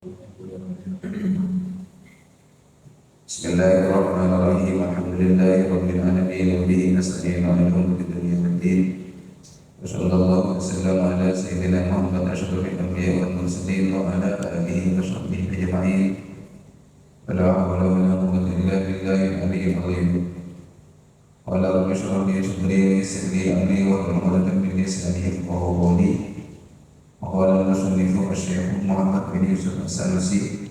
Bismillahirrahmanirrahim. Alhamdulillahirabbil alamin wa bihi nasta'in ala umuri dunya waddin. Wassallallahu wasallam ala sayyidina Muhammad asyrafil anbiya'i wal mursalin wa ala alihi wa sahbihi ajma'in. Wala hawla wala quwwata illa billahil aliyyil azim. Qala rabbi shrah li sadri wa yassir li amri wahlul 'uqdatam min lisani yafqahu qawli. Qala al-musannifu asy-syaikh Muhammad bin Yusuf as-Sanusi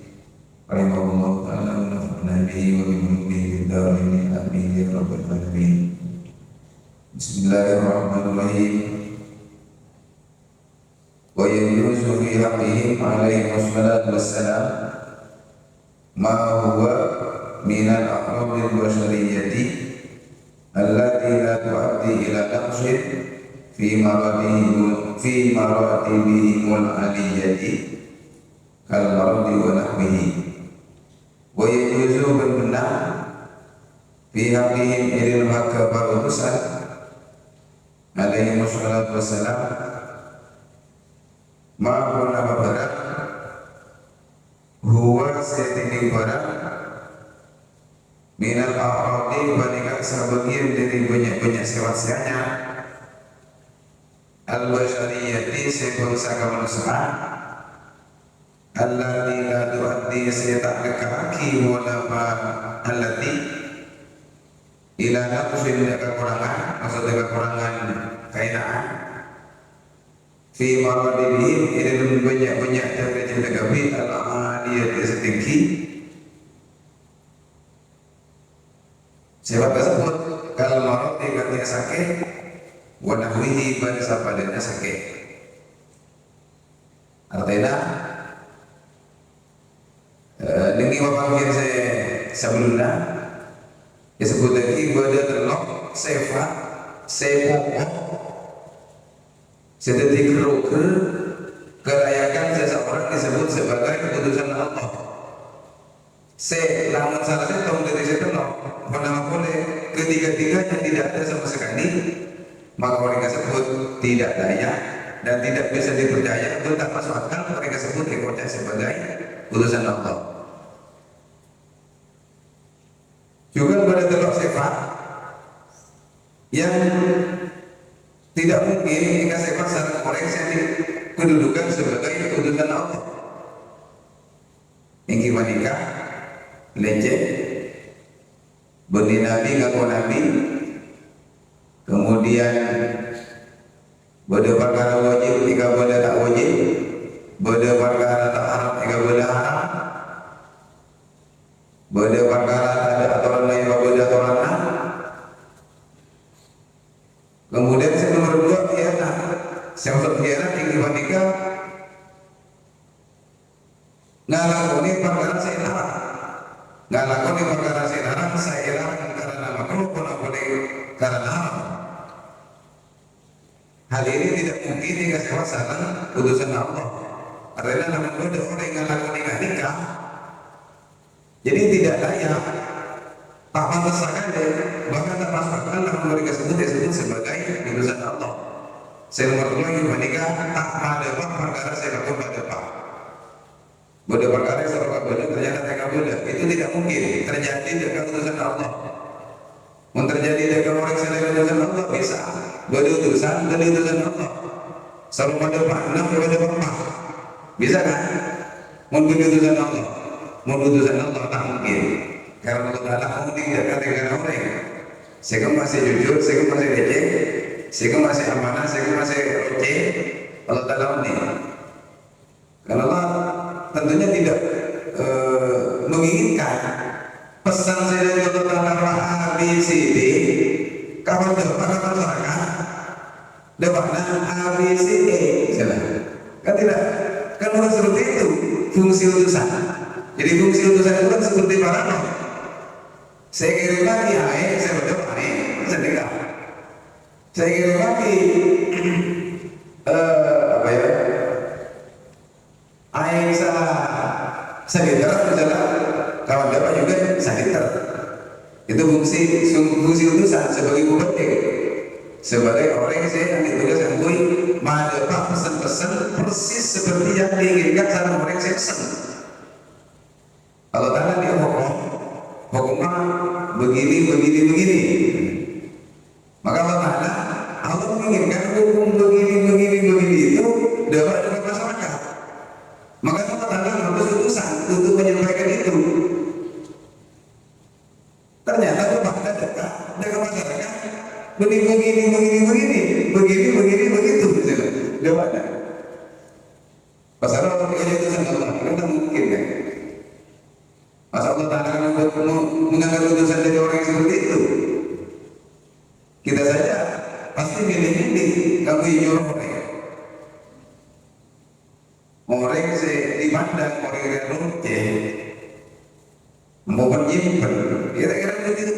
rahimahullah ta'ala wa nafa'na bihi wa bihi bid-darain amin ya rabbal alamin. Bismillahirrahmanirrahim. Wa yajuzu fi haqqihim alaihi wassalatu wassalam ma huwa min al-aqrab al-bashariyyati allati la tu'addi ila naqsin fi maratibihim al-aliyyati kal maradi wa nahwihi. Wa yajuzu benar fi haqqihim ilal maka barusan alaihi wassalatu wassalam ma'una barat huwa setini barat minal a'radi banika sebagian dari banyak-banyak sewasianya al-bashariyati sebangsa kemanusiaan allati la tu'addi saytak lekaki wala ma allati ila naqsin kekurangan, maksudnya kekurangan kainaan fi maradibihim ilal banyak-banyak cara gabi al-amaliyati setinggi sebab tersebut kalau marad katanya sakit wa nahwihi bahasa padanya sakit artinya dengan wapanggil saya sebelumnya disebut lagi pada terlok sefa sepoko sedetik roke kelayakan seseorang disebut sebagai keputusan Allah. Namun salah satu dari seterlok mana boleh ketiga-tiganya tidak ada sama sekali, maka mereka sebut tidak layak dan tidak bisa dipercaya atau tak masuk akal, mereka sebut dipercaya sebagai putusan Allah. Juga pada telok sifat yang tidak mungkin jika sifat secara koreksi kedudukan sebagai putusan Allah. Yang nikah, leceh, benih nabi ngaku nabi, kemudian beda perkara wajib jika beda tak wajib, beda perkara tak haram jika beda haram, beda perkara ada aturan lain beda aturan lain. Kemudian yang nomor dua khianat. Yang untuk khianat yang dibandingkan ngalakoni perkara saya larang, ngalakoni perkara saya larang saya larang karena makruh pun boleh karena haram. Hal ini tidak mungkin dikasih wasalan putusan Allah. Karena namun ada orang yang ngalakoni nikah jadi tidak layak, tak pantas sekali, bahkan tak masuk akal namun mereka disebut sebagai putusan Allah. Saya nomor dua yang menikah tak pada perkara saya lakukan pada pak. Beda perkara yang saya lakukan ternyata tak kabul, itu tidak mungkin terjadi dengan putusan Allah. Mau terjadi dengan orang selain putusan Allah bisa. Beda utusan dari putusan Allah. Selalu pada pak, enam pada pak, bisa kan? Mau putusan Allah. Putusan Allah tak mungkin karena Allah Ta'ala tidak katakan orang saya masih jujur, saya masih receh, saya masih amanah, saya masih receh. Allah Ta'ala ini karena Allah tentunya tidak menginginkan pesan saya dari Allah Ta'ala ABCD kawan depan masyarakat depannya ABCD kan tidak, kan orang seperti itu fungsi utusan. Jadi fungsi utusan itu kan seperti parano. Saya kirim lagi air, saya berdoa air, saya nikah. Saya kirim lagi air saya liter, misalnya kawan dapat juga saya liter. Itu fungsi utusan sebagai bupati, sebagai orang yang saya nanti tugas yang gue mendapat pesan-pesan persis seperti yang diinginkan sama orang yang saya pesan. Allah Ta'ala dia hukumnya begini, begini, begini. Maka Allah menginginkan hukum begini, begini, begini itu dapat dengan masyarakat. Maka Allah Ta'ala mengutus utusan untuk menyampaikan itu. Ternyata kepada dekat masyarakat begini, begini, begini, begini, begini, begini, begitu. Dapat. Pasal orang punya utusan Allah, kita mungkin kan? Masa Allah Ta'ala mengangkat utusan dari orang yang seperti itu? Kita saja pasti milih-milih kamu hijau orang dipandang orang yang lonce mau menyimpan kira-kira begitu.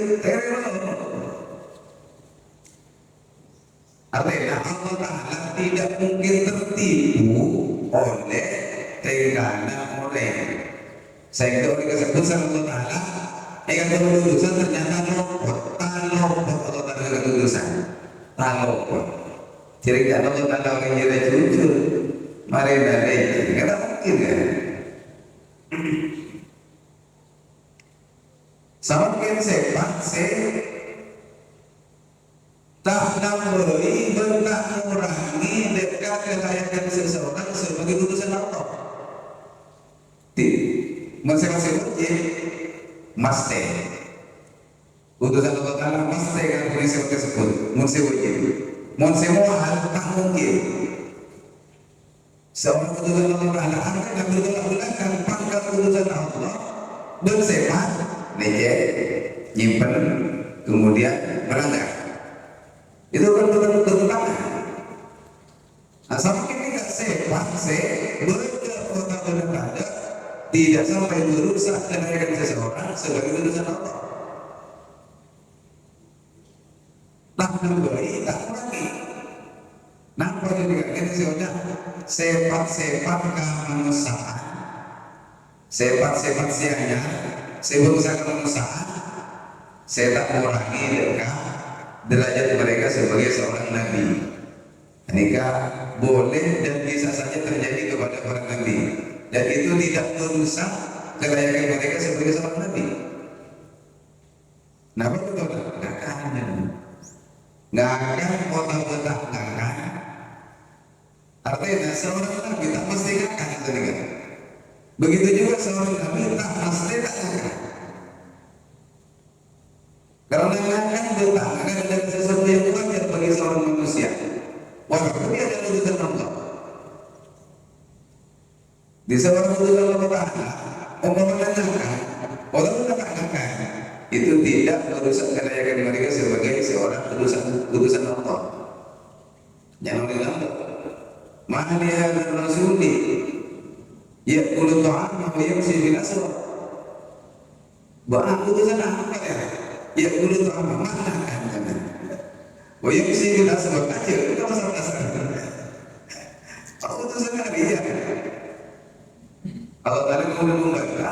Artinya Allah Ta'ala tidak mungkin tertipu oleh tingkahnya oleh sehingga oleh kesebut Allah Ta'ala yang keputusan ternyata lopot Allah Ta'ala keputusan lopot jadi kan Allah Ta'ala orang yang jujur mari dari kata mungkin kan semakin sepat tak nambari bentak mengurangi dekat kelayakan seseorang sebagai utusan Allah. Masing-masing wajib maste utusan Allah Ta'ala maste kan polisi tersebut masing wajib masing mohal tak mungkin seorang utusan Allah Ta'ala akan bertolak-belakang pangkat utusan Allah bersepat nejek nyimpen kemudian melanggar itu kan bertentangan. Nah, semakin tidak sepat berkata tidak sampai merusak kelayakan seseorang sebagai utusan Allah. Tak nambah, tak kurangi. Nampak juga kita sebenarnya sepat kemanusiaan, sepat sianya, seberusaha kemanusiaan, saya tak kurangi dekat derajat mereka sebagai seorang nabi. Nikah boleh dan bisa saja terjadi kepada para nabi dan itu tidak merusak kelayakan mereka sebagai seorang nabi. Nah, betul nggak akan otak-otak nggak akan. Artinya seorang nabi tak mesti akan. Begitu juga seorang nabi tak mesti akan. Karena akan bertahan ada sesuatu yang wajar bagi seorang manusia. Walaupun dia adalah utusan Allah. Di seorang utusan Allah Ta'ala, menanyakan, orang menanyakan itu tidak merusak kelayakan mereka sebagai seorang utusan Allah. Jangan bilang, mana dia dan Rasuli, ya kulut ta'am, ya mesti binasa. Bahkan utusan apa ya? Ya kulit apa mana kan? Oh ya mesti kita sebut aja kita masalah. Aku tuh sangat dia. Kalau tadi mau membaca,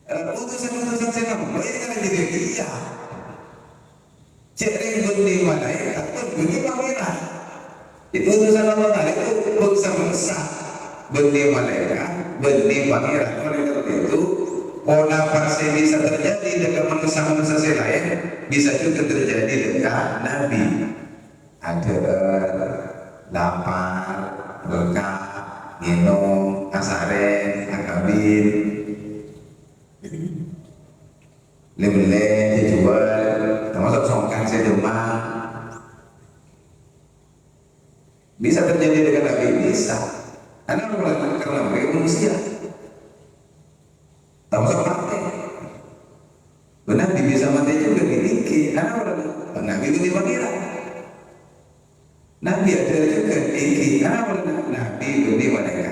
utusan saya nama, baik kan jadi dia. Cering benih mana ya? Takut benih pangeran. Itu utusan Allah tadi itu bersama benih malaikat, benih pangeran. Oleh karena itu pola fase bisa terjadi dengan manusia-manusia lain, bisa juga terjadi dengan Nabi. Ada lapar, lekap, minum, asaren, akabin, lebih dijual, termasuk songkan sedemang. Bisa terjadi dengan Nabi, bisa. Karena mereka manusia. Termasuk mati. Nabi bisa mati juga dimiliki. Karena Nabi itu pangeran. Nabi ada juga dimiliki. Karena Nabi itu wanita.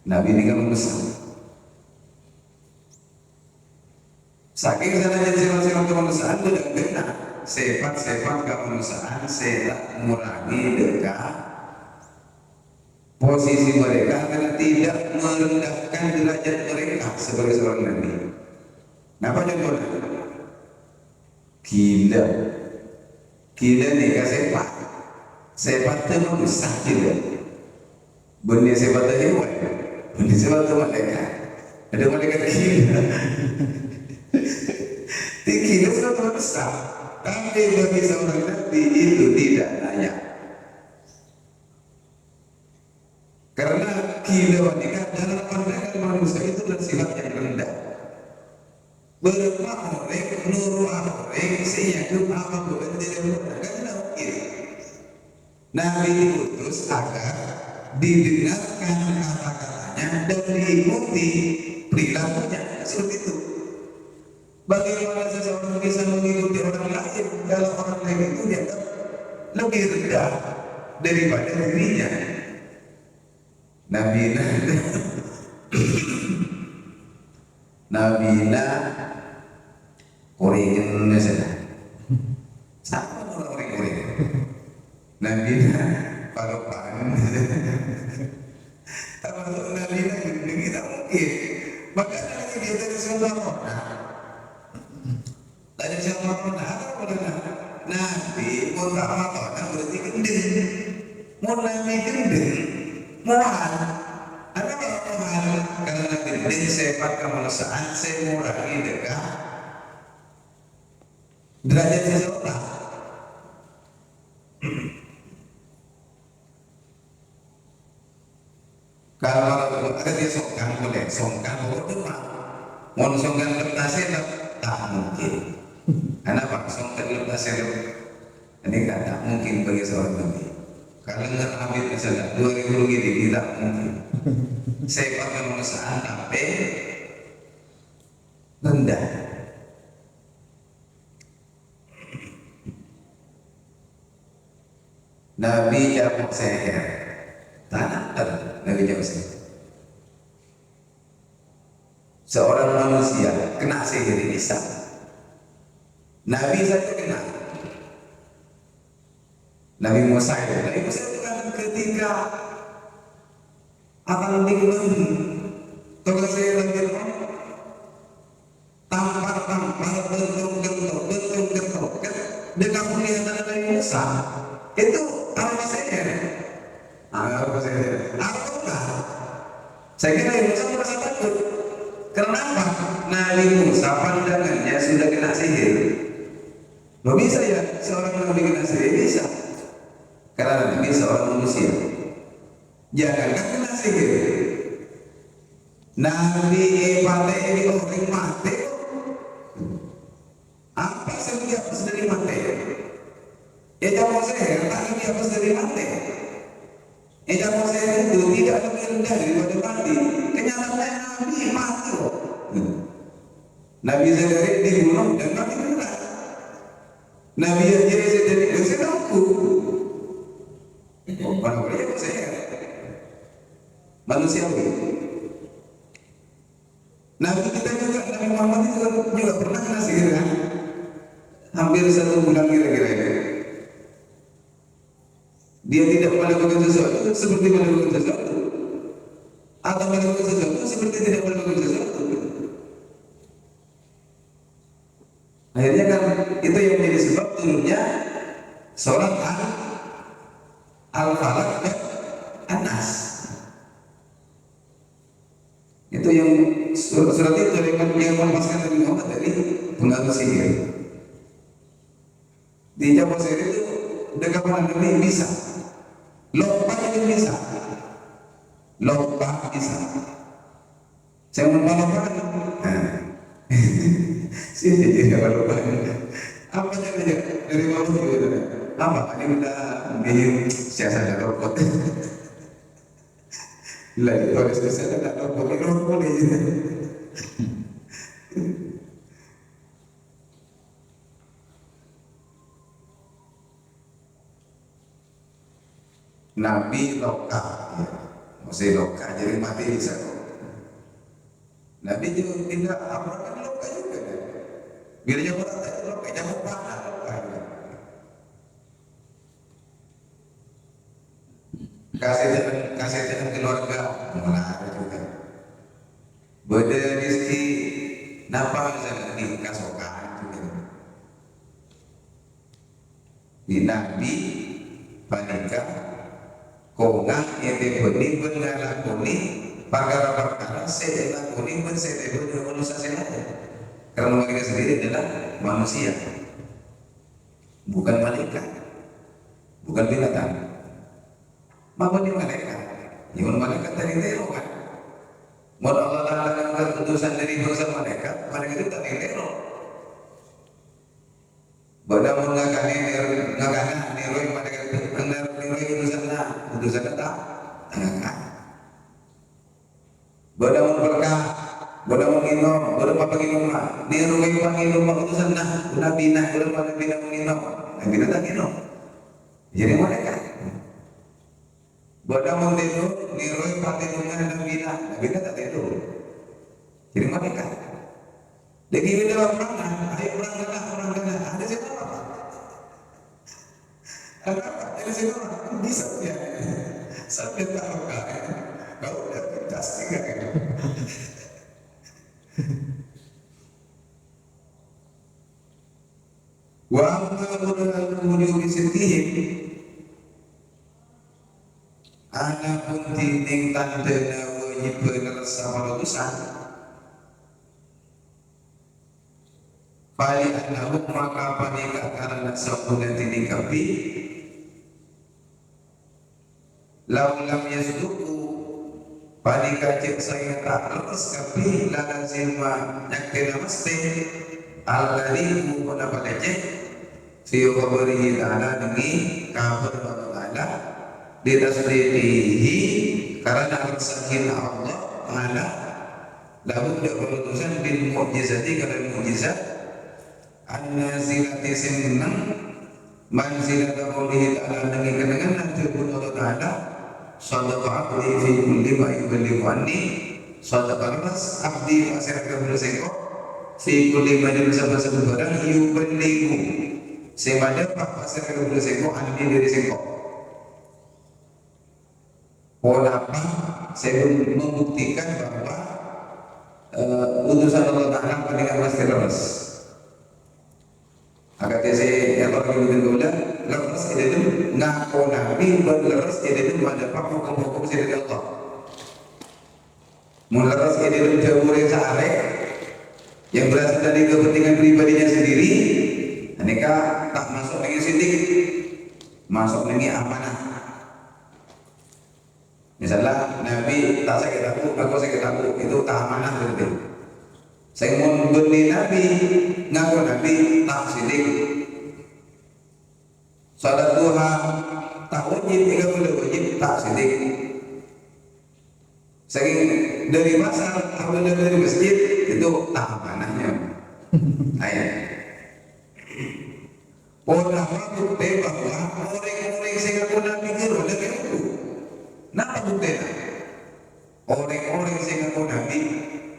Nabi ini kan besar. Saking sananya sifat-sifat kemanusiaan sudah benar. Sifat-sifat kemanusiaan saya mengurangi dekat posisi mereka karena tidak merendahkan derajat mereka sebagai seorang nabi. Kenapa contohnya? Gila nih sepat itu besar juga. Benih sepat hewan. disebut tuh malaikat. Ada malaikat gila. Tinggi itu suatu besar. Tapi bagi seorang nabi itu tidak layak. Karena kilauan dalam pandangan manusia itu adalah sifat yang rendah. Berapa orang nuru orang sehingga apa bukan tidak mungkin. Nabi diutus agar didengarkan kata-katanya dan diikuti perilakunya. Seperti itu. Bagaimana seseorang bisa mengikuti orang lain kalau orang lain itu dianggap lebih rendah daripada dirinya? Nabina Korean saja. Sama orang Korea. Nabina Paropan. Termasuk Nabina ini kita mungkin. Maka lagi dia dari semua orang. Dari semua orang apa orang? Nabi pun tak apa berarti gendeng. Mau Nabi gendeng. Mual, ada kalau mual karena gendeng sifat kemanusiaan saya mengurangi dekat derajat seseorang. Kalau ada dia songkan boleh, songkan boleh mah, mau songkan lepasnya tak mungkin. Kenapa songkan lepasnya ini tak mungkin bagi seorang nabi. Kalau nggak ambil misalnya 2000 rupiah tidak mungkin. Saya pakai kemanusiaan tapi rendah. Nabi jawab saya, tanah Nabi jawab saya. Seorang manusia kena sihir Isa. Nabi saja kena. Nabi Musa itu kan ketika akan dikembali kalau saya lagi tampar betul kan dengan penglihatan Nabi Musa itu apa saya saya kira Nabi Musa merasa takut. Kenapa? Nabi Musa pandangannya sudah kena sihir. Nggak bisa ya seorang Nabi kena sihir? Bisa. Karena Nabi seorang manusia. Jangankan kena sihir. Nabi mati ini orang mati. Apa yang dihapus dari mati? Ejak Moseh, tak dihapus dari mati. Ejak Moseh itu tidak lebih rendah daripada mati. Kenyataannya Nabi mati kok. Nabi Zakaria dibunuh dan mati benar. Nabi Yahya jadi dosa aku. Orang boleh saya manusiawi. Nabi kita juga, Nabi Muhammad itu juga pernah kena sihir kan? Hampir 1 bulan kira-kira ini. Dia tidak melakukan sesuatu seperti melakukan sesuatu, atau melakukan sesuatu seperti tidak melakukan sesuatu. Akhirnya kan itu yang menjadi sebab turunnya sholat Al-Falaq dan An-Nas. Itu yang surat itu yang melepaskan Nabi Muhammad dari pengaruh sihir. Di Jawa Sihir itu dekapan Nabi bisa, lompat itu bisa, lompat bisa. Saya lompat sih jadi lompat. Apa saja dari mana itu? Apa ini udah bikin siasat ada robot. Lagi kalau siasat ada robot ini. Nabi loka, ya. Masih loka, jadi mati bisa. Nabi juga tidak amalkan loka juga. Ya. Biar jangan loka, jangan panah loka. Kasih keluarga malah ada juga. Beda rezeki, napa misalnya di kasokan juga. Di Nabi panika kongang ete benih bengalakoni perkara-perkara saya lakoni pun saya tebak dengan manusia saya ada. Karena mereka sendiri adalah manusia, bukan malaikat, bukan binatang. Maka ini malaikat, yang malaikat tadi tero kan. Mau Allah Taala angkat keputusan dari bangsa malaikat, malaikat itu tadi tero. Bada mun ngagani niroi malaikat itu niroi utusan tak angkat. Bada mun berkah, bada mun minum, bada papaginom mah. Niroi panginom utusan nabi bada nabi minum. Nabi tak minum. Jadi malaikat. Bada mun tidur, niroi panginumnya nabi tak tidur. Jadi malaikat. Lagi di dalam perangan, ayo perang kena. Ada siapa? Ada siapa? Bisa ya. Sampai tahu kan? Kau udah pasti kan? Wa amma wujud sitihim. Anapun dinding tandana wajib bener sama utusan. Bali anahum maka panika karena sabuna tinikapi laulam yasduku panika cek saya tak lepas kapi lana zilma yakina mesti al-larimu kuna palajek fiyo kabarihi ta'ala dengi kabar Allah Ta'ala ditasdidihi karena rasakin Allah Ta'ala lalu dia berutusan bil mu'jizati karena mu'jizat an-nazilati sinnang manzilata qawlihi ta'ala dengan kenangan firman Allah Ta'ala sadaqa abdi fi kulli ma yuballighu anni sadaqa ras abdi masyarakat bersengkok fi kulli ma bersama-sama barang yuballighu semada pak masyarakat bersengkok anni dari sengkok. Kenapa saya membuktikan bahwa utusan Allah Ta'ala dengan pasti lepas. Agar saya yang orang yang bergula lepas itu ngaku nabi berlepas itu ada hukum-hukum dari Allah. Melepas itu jauh sehari yang berasal dari kepentingan pribadinya sendiri, mereka tak masuk lagi sidik, masuk lagi amanah. Misalnya Nabi tak sakit aku sakit aku itu tak amanah berarti. Saya mau beri Nabi, ngaku Nabi tak sidik. Salat duha tak wajib, 30 wajib tak sidik. Saya dari pasar, apabila dari masjid itu tak amanahnya. Ayat. Orang bukti bahwa orang-orang yang ngaku Nabi itu lebih itu. Kenapa bukti? Orang-orang yang ngaku Nabi,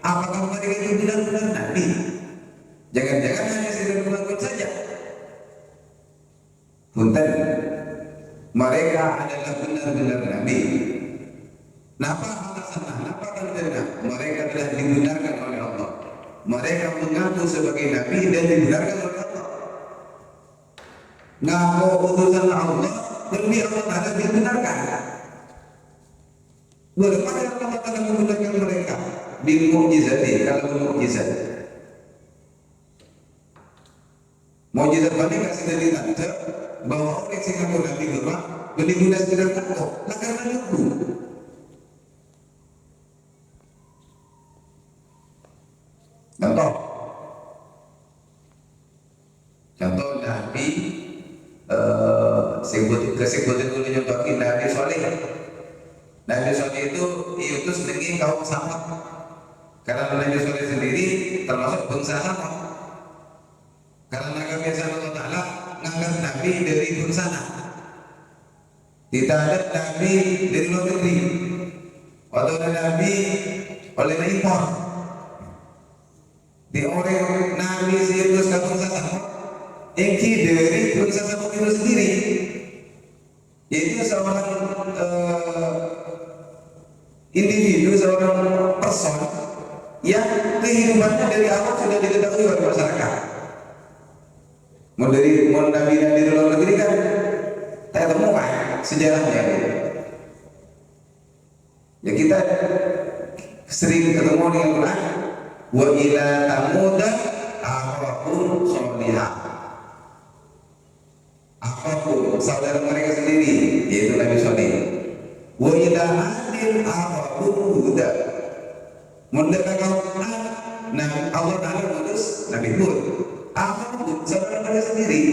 apakah mereka itu benar-benar Nabi? Jangan-jangan hanya sekedar mengaku saja. Punten, mereka adalah benar-benar Nabi. Kenapa alasannya? Kenapa karena mereka telah dibenarkan oleh Allah. Mereka mengaku sebagai Nabi dan dibenarkan oleh Allah. Ngaku utusan Allah, demi Allah Ta'ala dibenarkan. Bagaimana Allah Ta'ala membenarkan mereka? Bil mu'jizati, kalau mu'jizat. Mu'jizat balik kasih dari tanda bahwa orang yang ngaku Nabi berubah beli-beli sekedar ngaku, lah karena nunggu. Contoh Nabi kesebutan dulu nyontohin Nabi Soleh. Nabi Soleh itu diutus dengan kaum Samad. Karena Nabi Soleh sendiri termasuk bangsa Samad. Karena kebiasaan Allah Ta'ala ngangkat Nabi dari bangsa Samad. Tidak ada Nabi dari luar negeri. Waktu ada Nabi oleh impor. Di orang Nabi diutus ke bangsa Samad, Engki dari bangsa Samad itu sendiri, yaitu seorang individu, seorang person yang kehidupannya dari awal sudah diketahui oleh masyarakat. Mau Nabi dari luar negeri kan saya temukan sejarahnya. Ya kita sering ketemu dengan Quran. Wa ila tamuda akhahum sholihah. Apapun saudara mereka sendiri, yaitu Nabi Shalih. Wa ila adin akhahum huda. Mendengar kaum Ad, nah Allah Taala mengutus Nabi Hud. Apapun saudara mereka sendiri,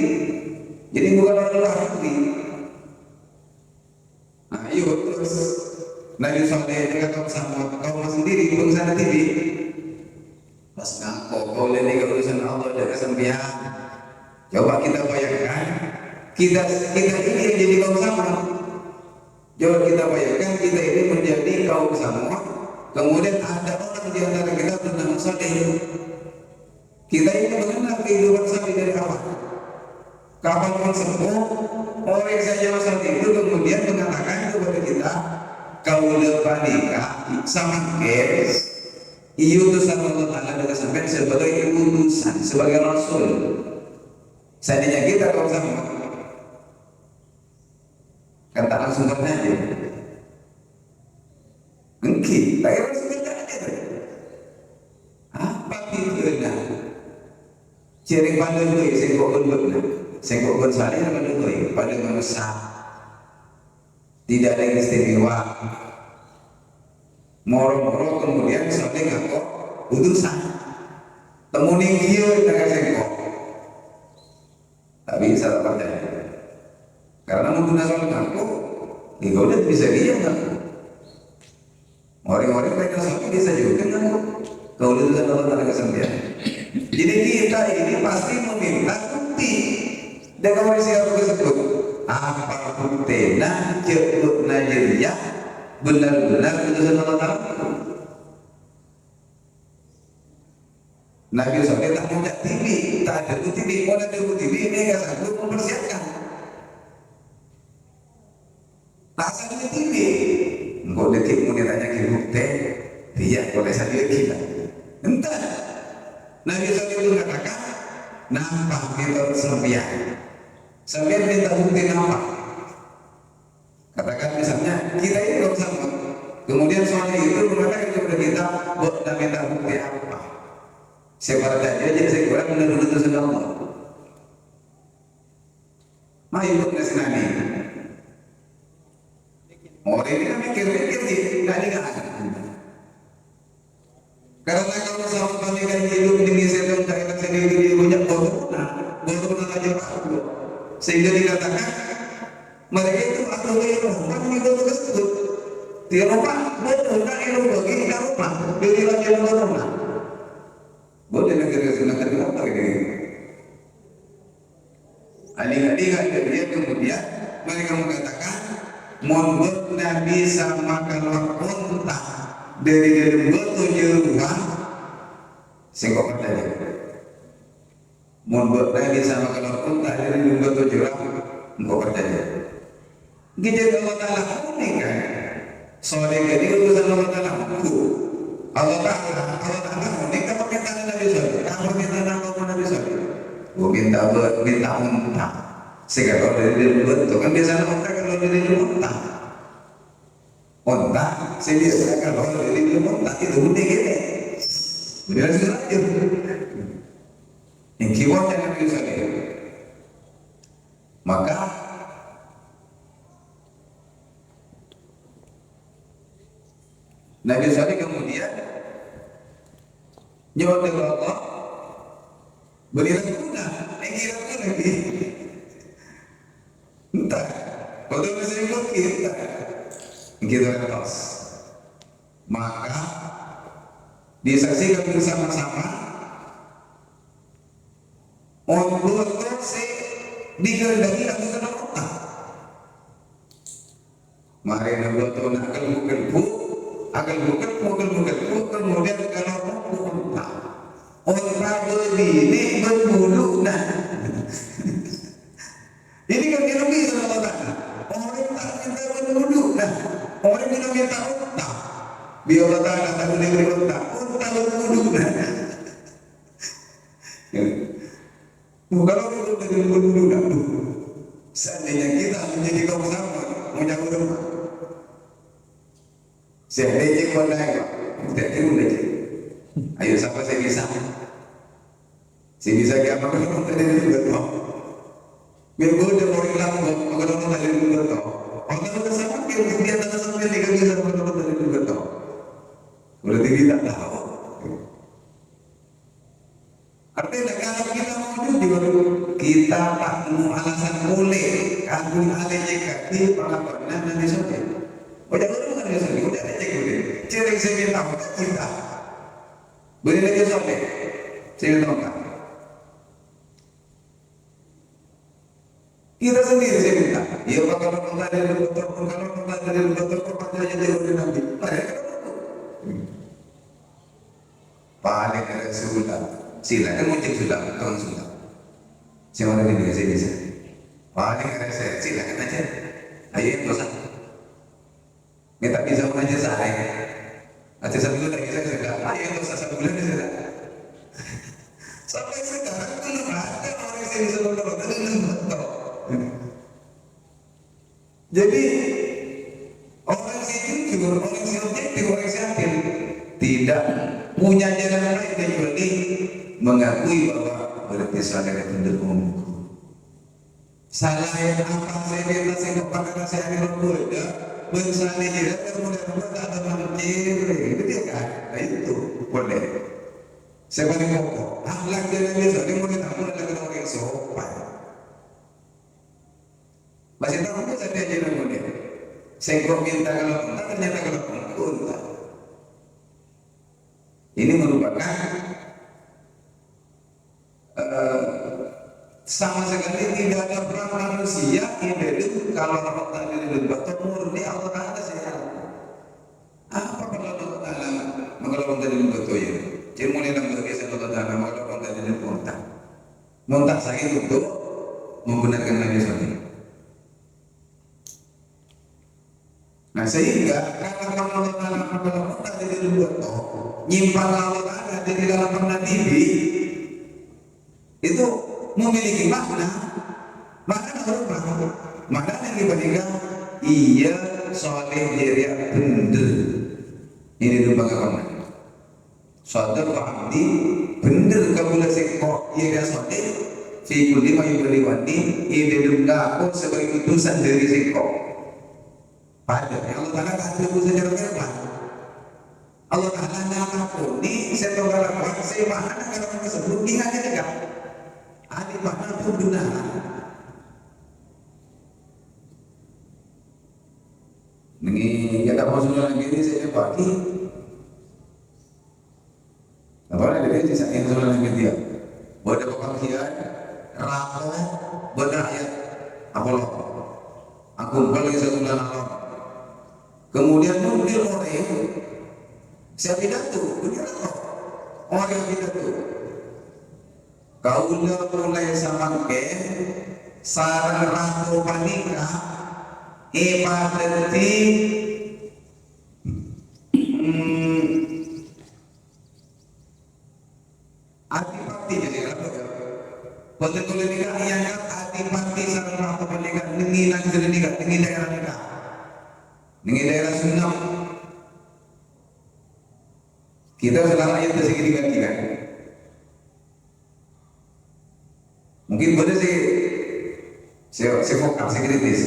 jadi bukan orang luar negeri. Nah, yuk terus Nabi Shalih dengan kaum sendiri pun sana TV. Pas ngaku kau lihat urusan Allah dan kesempian. Coba kita bayangkan, kita ini yang jadi kaum sama. Coba kita bayangkan kita ini menjadi kaum sama. Kemudian ada orang di antara kita bernama Shalih. Kita ini mengenal kehidupan Shalih dari awal. Kapan pun sembuh, orang saja Shalih itu kemudian mengatakan kepada kita, kau lepas nikah sama guys. Utusan Allah Ta'ala dengan sampai sebagai utusan, sebagai Rasul. Seandainya kita kalau sama, kan tak langsung bertanya. Engki, tak kira langsung bertanya. Apa itu nak? Ciri pandang tu, sengkok berbut nak. Sengkok bersali nak pandang tu, pandang manusia. Tidak ada yang istimewa. Moro-moro kemudian Shalih ngaku utusan. Temuni kieu dengan sengkok. Tak bisa percaya. Karena mungkin Shalih ngaku, kau lihat bisa dia ngaku. Orang-orang mereka Shalih bisa juga ngaku. Kau lihat utusan Allah Taala kesempian. Jadi kita ini pasti meminta bukti. Dan kau siapa tersebut? Apa bukti? Nah, jebuk najriyah. Benar-benar utusan Allah Ta'ala. Nabi Shalih tak punya TV, tak ada TV. Kalau ada TV, ini gak sanggup mempersiapkan. Tak sanggup TV. Engkau detik mau ditanya ke bukti, dia boleh saja gila. Entah. Nabi Shalih itu mengatakan, nampak kita sembian. Sembian minta bukti nampak. Katakan misalnya kita ini belum sama, kemudian Shalih itu mengatakan kepada kita, buat minta bukti apa? Siapa tadi aja saya kurang menurut utusan Allah. Mari buat nasi nani. Orang ini kan mikir-mikir sih, nggak nikah. Karena kalau sama pernikahan hidup tinggi saya tak sendiri dia banyak bodoh aja aku, sehingga dikatakan mereka itu atau rumah itu tersebut di rumah betul nak itu bagi di rumah beli lagi di rumah boleh negara apa ini adik-adik dia kemudian mereka mengatakan mohon Nabi sama kalau unta dari betul jeruah singkok tadi mohon Nabi sama kalau unta dari betul jeruah engkau percaya. Gitu Allah Ta'ala unik kan. Shalih ini utusan Allah Ta'ala Allah Ta'ala unik apa permintaan Nabi Shalih? Apa permintaan Nabi Shalih? Minta unta. Sehingga kalau dari bentuk kan biasanya unta kalau dari unta. Unta, saya biasa kalau dari unta itu unik ini. Benar sudah aja. Yang kiwatnya Nabi Shalih. Maka Nabi Shalih kemudian jawab dengan Allah, berilah guna, kira tu Nabi. Entah, kalau saya buat kita, kita terus. Maka disaksikan bersama-sama untuk si dikehendaki akan Allah. Mari Nabi Tuhan akan bukan kemudian kalau unta berdiri berbulu nah ini kan kita bisa mengatakan orang tak minta berbulu nah orang tidak minta unta biar Allah Ta'ala tak boleh beri unta berbulu nah bukan orang itu berbulu nah seandainya kita menjadi kaum sama menjaga rumah seandainya kau naik tidak kira aja. Ayo siapa saya bisa? Saya bisa apa kalau tadi juga toh. Bebo orang bilang kalau tadi juga toh. Orang kalau sama dia tak sampai dia bisa kalau tadi juga toh. Berarti kita tahu. Artinya kalau kita mau jujur, kita tak mau alasan boleh kagum alenya kaki pengalaman nanti sore. Udah orang kan sore, udah ada cek boleh. Cering saya bilang kita. Boleh lagi sore. Saya tahu kan. Kita sendiri saya minta. Ya kalau kita dari dokter, kalau kita dari dokter perpanjangan jadi boleh nanti. Paling ada sebulan. Silakan muncul sudah, kawan sudah. Siapa lagi dia saya bisa. Paling ada saya silakan aja. Ayo yang dosa. Kita bisa mengajar saya. Aja satu lagi saya sudah. Ayo yang dosa satu bulan sudah. Sampai sekarang belum ada orang yang bisa melakukan itu. Jadi orang yang jujur, orang yang objektif, orang yang yakin tidak punya jalan lain kecuali mengakui bahwa berarti saya ada pendukung. Salah yang apa saya minta saya kepada saya ini berbeda. Bersani tidak kemudian tak ada mancir, itu dia kan? Nah itu boleh. Saya paling pokok. Akhlak dan biasa ini mulai tamu adalah orang yang sopan. Masih tahu apa saya diajarin kemudian? Saya kok minta kalau entah ternyata kalau entah. Ini merupakan sama sekali tidak ada peran manusia yang hidup kalau Allah Ta'ala hidup atau murni Allah Ta'ala sehat. Apa kalau Allah Ta'ala mengelola dari betul ya? Jadi mulai dalam bagi Allah Ta'ala mengelola dari muntah. Muntah sakit untuk menggunakan Nabi SAW. Nah sehingga karena Allah Ta'ala mengelola dari betul, nyimpan Allah Ta'ala di dalam pernah TV itu memiliki makna berubah. Makna yang dibandingkan iya soleh dia bener. Ini tuh bagaimana? Sadar abdi bener kabula sekok iya soleh. Si kulli mayubaliwani ini denda aku sebagai utusan dari sekok. Padahal Allah Taala tak ada secara verbal. Allah Taala nama kuni setogala kuasa mana kalau tersebut ingat tidak? Adi makna pun benar. Ini kita mau sudah lagi ini saya bagi. Apa ada dia saya yang sudah lagi dia. Bodoh pengkian, rapo, bodoh ayat. Apollo. Aku balik sebulan Allah. Kemudian muncul orang saya pidato, benar kok. Orang yang pidato. Kaulah mulai samangke sarang rato panika ipadati adipati jadi rato ya. Betul nikah yang adipati sarang rato panika ningilang jadi nikah ningi daerah nikah ningi daerah Sunda. Kita selama ayat segini kan. Mungkin boleh saya vokal, saya kritis.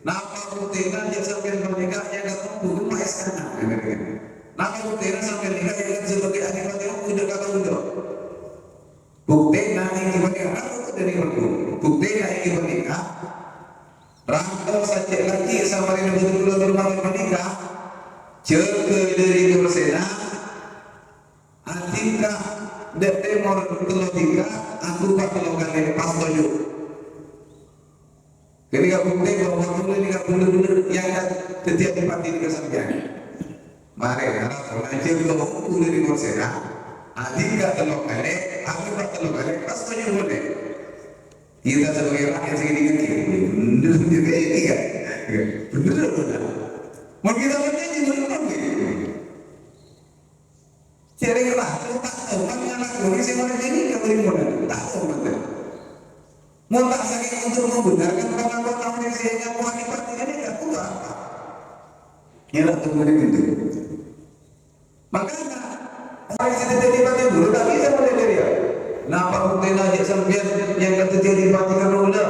Napa rutina yang sampai menikah yang gak tahu rumah istana. Napa rutina sampai menikah yang sebagai adipati udah kata udah. Bukti nanti dibanding aku dari aku. Bukti nanti menikah. Rantau saja lagi sama yang betul-betul rumah menikah. Jaga dari Korsena. Atika dete mau kelotika aku pak kelokan pas toyo. Ketika bukti bahwa waktu ini nggak benar-benar yang setiap tempat ini kesampaian. Mari karena aja kalau aku dari Korsena, Atika kelokan aku pak kelokan pas toyo boleh. Kita sebagai rakyat segini kan bener juga ini kan, bener. Mau kita berjanji bener. Cering lah, tak tahu kan anak gue sih mana jadi kalau ini tak tahu betul. Mau tak sakit untuk membenarkan kalau tahu yang saya nggak mau akibat ini nggak tahu apa. Ya lah tunggu di pintu. Makanya orang yang jadi pati dulu tak bisa mulai dari dia. Napa bukti aja sampean yang kata jadi pati kan udah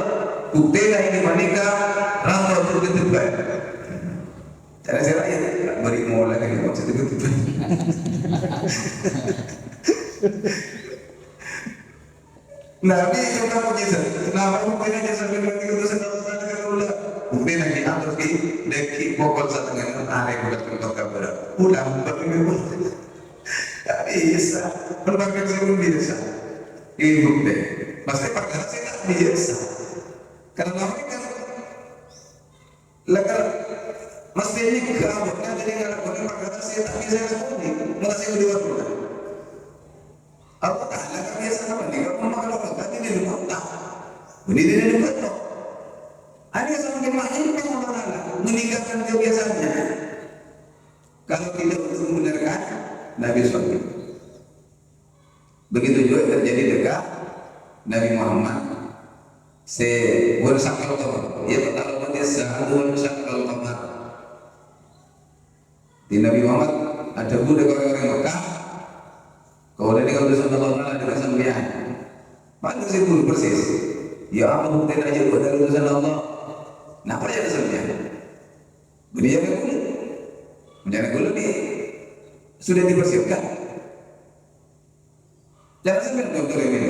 bukti ini menikah rantau terdebat. Cara saya rakyat beri mulai lagi maksud itu. Nabi yang kamu kisah, kenapa bukti aja sampai mati ketusan Allah kan udah bukti lagi atas di deki pokok setengah hari buat untuk kabar ulang bagaimana tak bisa berbagai sebelum biasa ini bukti pasti perkara saya tak biasa karena mereka lagar mesti ini keabotnya jadi kalau perkara saya tak bisa sekali masih kedua dulu Allah Ta'ala kan biasa sama dia kalau makan tadi di rumah tak ini di rumah tak ada yang semakin makin Allah Ta'ala meninggalkan kebiasaannya kalau tidak untuk membenarkan Nabi SAW. Begitu juga terjadi dekat Nabi Muhammad Warsakal Qamar ia pertama dia sehadu Warsakal Qamar di Nabi Muhammad ada budak orang-orang Mekah kalau ini kalau Allah Ta'ala ada kesembihan mana sih pun persis ya apa bukti aja buat dari urusan Allah nah apa yang kesembihan beliau yang kulit menjadi kulit ini sudah dipersiapkan jangan sampai dokter ini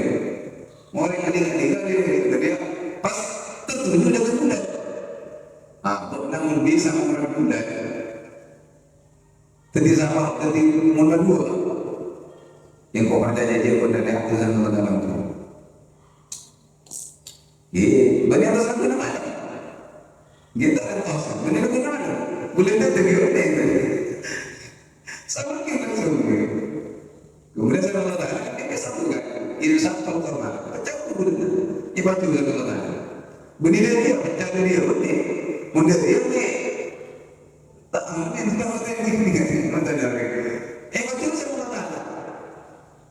mau yang meninggal dia pas tertuju dengan kulit namun bisa orang kulit tadi sama tadi mulut dua yang kau percaya dia pun dari hati sama dalam tu. Iya, banyak atas aku nama. Kita ada tahu, benar aku nama. Boleh tak tergi orang ini? Sama kita semua. Kemudian saya mengatakan, ini satu kan, ini satu korban. Pecah tu benar. Ibarat juga kata. Benar dia, pecah dia benar. Mudah dia ni. Tak amin tak ada ini. Macam mana? Betul saya mengatakan.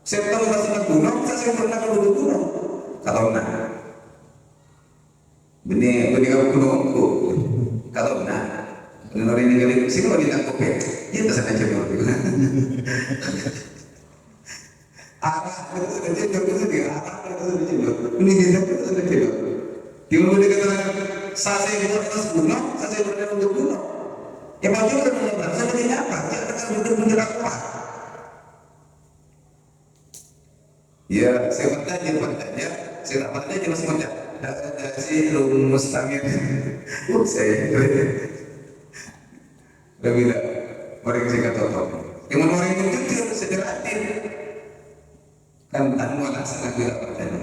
Saya tahu bahasa gunung, saya pernah ke gunung. Kalau nak, benih kamu gunungku. Kalau nak, kalau orang ini kali sini lagi tak kopi, dia tak sana cakap. Arah itu sudah cakap itu dia, arah itu sudah cakap. Ini dia cakap itu sudah cakap. Dia boleh kata, saya buat atas gunung, saya buat untuk gunung. Yang macam itu adalah saya punya apa? Dia akan benar-benar kuat. Ya, saya bertanya, saya tak bertanya masih macam si rumus tangin. Saya lebih tak orang saya kata apa? Yang orang itu jujur secara adil kan tak mau laksana tidak bertanya.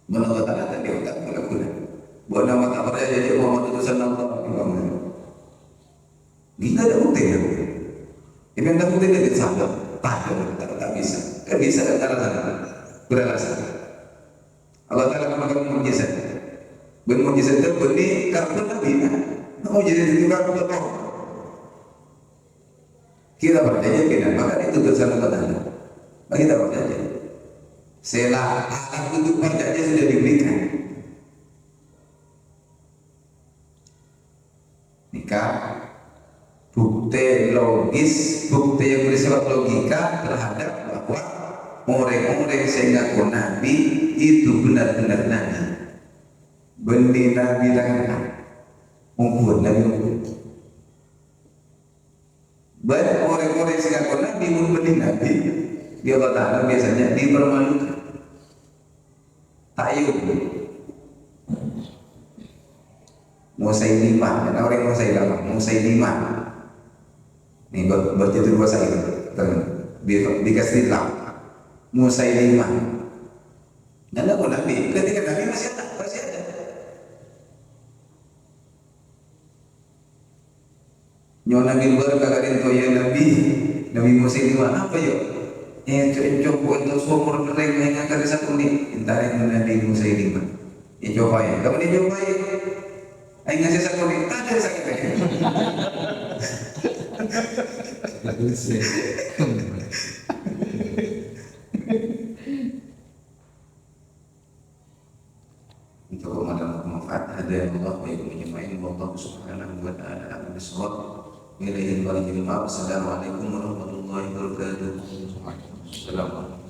Menurut Allah tadi otak melakukan. Buat nama tak percaya jadi Muhammad utusan Allah. Kita ada bukti ya. Ini ada bukti dari sahabat. Tak bisa. Kan bisa kan beralasan. Allah Ta'ala memakai mujizat. Bermujizat itu benih karena Nabi. Mau jadi tukang betul. Kita percaya kita, maka itu dosa Allah Ta'ala. Bagi kita percaya. Selah alat untuk percaya sudah diberikan. Nikah bukti logis, bukti yang bersifat logika terhadap bahwa orang-orang yang ngaku Nabi itu benar-benar Nabi. Benih Nabi dengan membuat Nabi membuat. Banyak orang-orang yang ngaku Nabi benih Nabi, dia kata biasanya dipermalukan. Tayyub Musailimah, ada orang Musailimah. Ini berarti itu dua saya dikasih Islam Musailimah. Dan aku Nabi, ketika Nabi masih ada. Nyonya Nabi berkata itu ya Nabi Musailimah apa ya? Coba untuk sumur kering yang akan satu ni, intari Nabi Musailimah. Coba ya, kamu ni coba ya. Ayo ngasih satu ni, tak ada sakit lagi. Untuk manfaat ada Allah wa yu'minu Allah subhanahu wa ta'ala. Assalamualaikum warahmatullahi wabarakatuh. warahmatullahi wabarakatuh. Assalamualaikum.